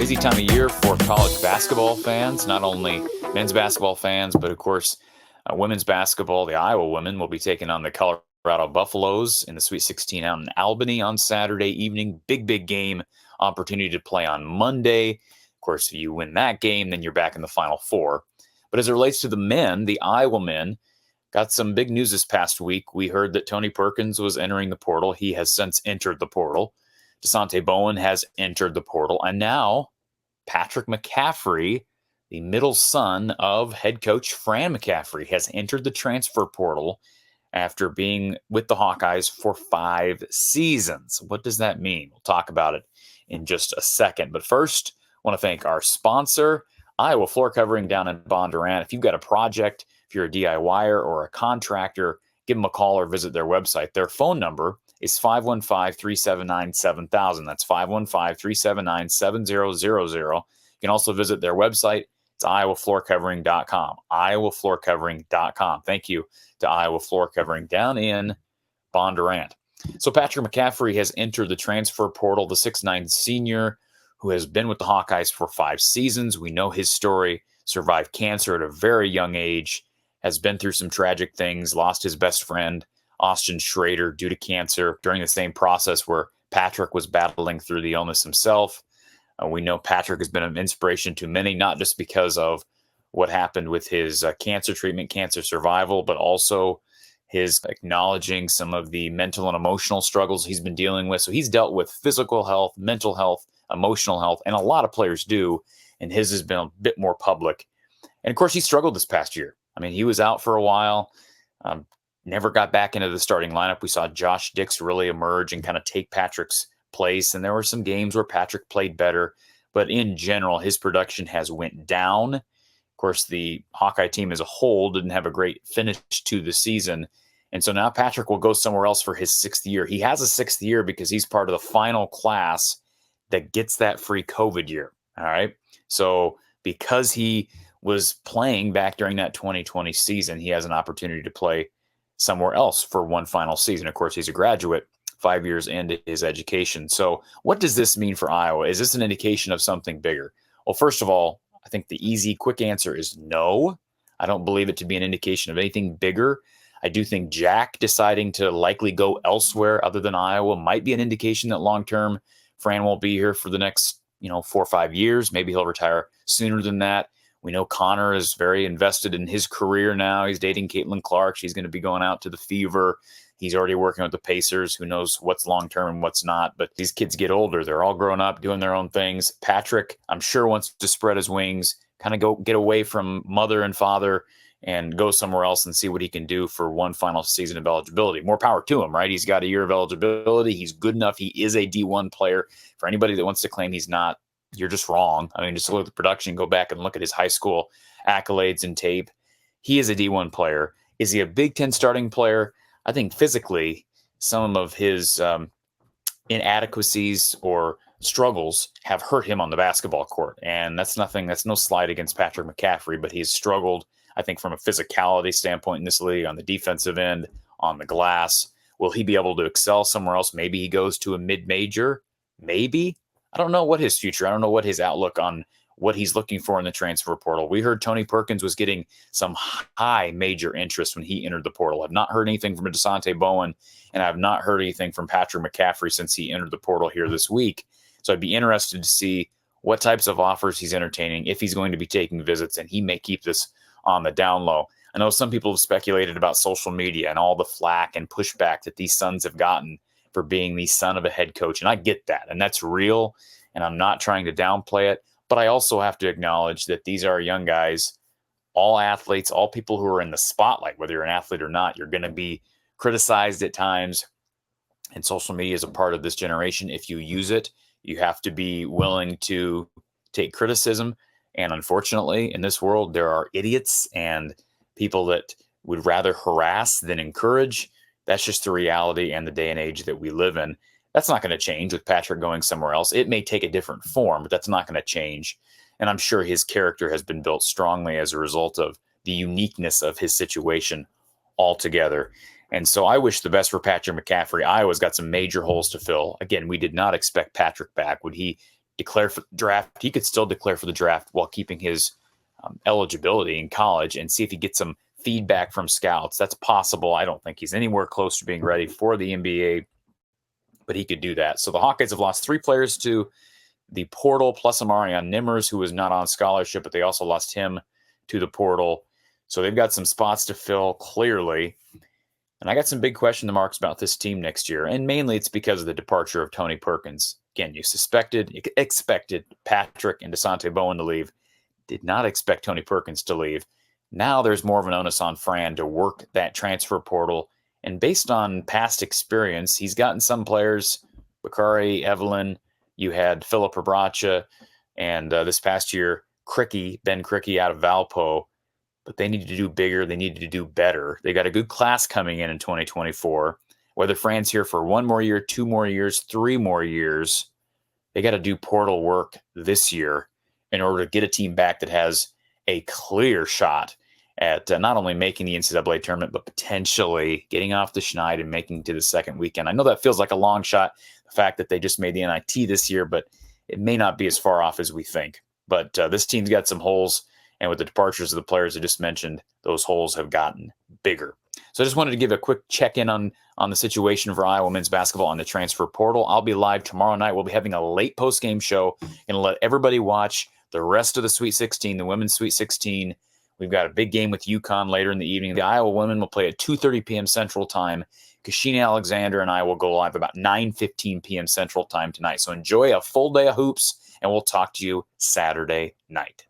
Busy time of year for college basketball fans, not only men's basketball fans, but of course, women's basketball. The Iowa women will be taking on the Colorado Buffaloes in the Sweet 16 out in Albany on Saturday evening. Big game opportunity to play on Monday. Of course, if you win that game, then you're back in the Final Four. But as it relates to the men, the Iowa men got some big news this past week. We heard that Tony Perkins was entering the portal. He has since entered the portal. DeSante Bowen has entered the portal. And now Patrick McCaffery, the middle son of head coach Fran McCaffery, has entered the transfer portal after being with the Hawkeyes for 5 seasons. What does that mean? We'll talk about it in just a second. But first, I want to thank our sponsor, Iowa Floor Covering down in Bondurant. If you've got a project, if you're a DIYer or a contractor, give them a call or visit their website. Their phone number is 515-379-7000. That's 515-379-7000. You can also visit their website. It's iowafloorcovering.com. iowafloorcovering.com. Thank you to Iowa Floor Covering down in Bondurant. So Patrick McCaffery has entered the transfer portal, the 6'9 senior who has been with the Hawkeyes for 5 seasons. We know his story, survived cancer at a very young age, has been through some tragic things, lost his best friend, Austin Schrader, due to cancer during the same process where Patrick was battling through the illness himself. We know Patrick has been an inspiration to many, not just because of what happened with his cancer treatment, cancer survival, but also his acknowledging some of the mental and emotional struggles he's been dealing with. So he's dealt with physical health, mental health, emotional health, and a lot of players do, and his has been a bit more public. And of course, he struggled this past year. I mean, he was out for a while, never got back into the starting lineup. We saw Josh Dix really emerge and kind of take Patrick's place, and there were some games where Patrick played better, but in general, his production has went down. Of course, the Hawkeye team as a whole didn't have a great finish to the season, and so now Patrick will go somewhere else for his 6th year. He has a 6th year because he's part of the final class that gets that free COVID year, all right? So because he was playing back during that 2020 season, he has an opportunity to play somewhere else for one final season. Of course, he's a graduate 5 years into his education. So what does this mean for Iowa? Is this an indication of something bigger? Well, first of all, I think the easy, quick answer is no. I don't believe it to be an indication of anything bigger. I do think Jack deciding to likely go elsewhere other than Iowa might be an indication that long-term Fran won't be here for the next, 4 or 5 years. Maybe he'll retire sooner than that. We know Connor is very invested in his career now. He's dating Caitlin Clark. She's going to be going out to the Fever. He's already working with the Pacers. Who knows what's long-term and what's not. But these kids get older. They're all grown up, doing their own things. Patrick, I'm sure, wants to spread his wings, kind of go get away from mother and father and go somewhere else and see what he can do for one final season of eligibility. More power to him, right? He's got a year of eligibility. He's good enough. He is a D1 player. For anybody that wants to claim he's not, you're just wrong. I mean, just look at the production, go back and look at his high school accolades and tape. He is a D1 player. Is he a Big Ten starting player? I think physically, some of his inadequacies or struggles have hurt him on the basketball court. And that's no slight against Patrick McCaffery, but he's struggled, I think, from a physicality standpoint in this league on the defensive end, on the glass. Will he be able to excel somewhere else? Maybe he goes to a mid-major. Maybe. I don't know what his future, I don't know what his outlook on what he's looking for in the transfer portal. We heard Tony Perkins was getting some high major interest when he entered the portal. I've not heard anything from DeSante Bowen, and I've not heard anything from Patrick McCaffery since he entered the portal here this week. So I'd be interested to see what types of offers he's entertaining, if he's going to be taking visits, and he may keep this on the down low. I know some people have speculated about social media and all the flack and pushback that these sons have gotten for being the son of a head coach. And I get that. And that's real. And I'm not trying to downplay it. But I also have to acknowledge that these are young guys, all athletes, all people who are in the spotlight, whether you're an athlete or not, you're going to be criticized at times. And social media is a part of this generation. If you use it, you have to be willing to take criticism. And unfortunately, in this world, there are idiots and people that would rather harass than encourage. That's just the reality and the day and age that we live in. That's not going to change with Patrick going somewhere else. It may take a different form, but that's not going to change. And I'm sure his character has been built strongly as a result of the uniqueness of his situation altogether. And so I wish the best for Patrick McCaffery. Iowa's got some major holes to fill. Again, we did not expect Patrick back. Would he declare for the draft. He could still declare for the draft while keeping his eligibility in college and see if he gets some feedback from scouts. That's possible. I don't think he's anywhere close to being ready for the NBA, but he could do that. So the Hawkeyes have lost 3 players to the portal, plus Amarion Nimmers, who was not on scholarship, but they also lost him to the portal. So they've got some spots to fill clearly. And I got some big question marks about this team next year. And mainly it's because of the departure of Tony Perkins. Again, you expected Patrick and Desante Bowen to leave. Did not expect Tony Perkins to leave. Now there's more of an onus on Fran to work that transfer portal. And based on past experience, he's gotten some players, Bakari, Evelyn, you had Philip Abracha, and this past year, Ben Cricky out of Valpo. But they needed to do bigger. They needed to do better. They got a good class coming in 2024. Whether Fran's here for 1 more year, 2 more years, 3 more years, they got to do portal work this year in order to get a team back that has a clear shot at not only making the NCAA tournament, but potentially getting off the schneid and making it to the second weekend. I know that feels like a long shot, the fact that they just made the NIT this year, but it may not be as far off as we think. But this team's got some holes. And with the departures of the players I just mentioned, those holes have gotten bigger. So I just wanted to give a quick check-in on the situation for Iowa men's basketball on the transfer portal. I'll be live tomorrow night. We'll be having a late post-game show and let everybody watch the rest of the Sweet 16, the women's Sweet 16. We've got a big game with UConn later in the evening. The Iowa women will play at 2:30 p.m. Central Time. Kashina Alexander and I will go live about 9:15 p.m. Central Time tonight. So enjoy a full day of hoops, and we'll talk to you Saturday night.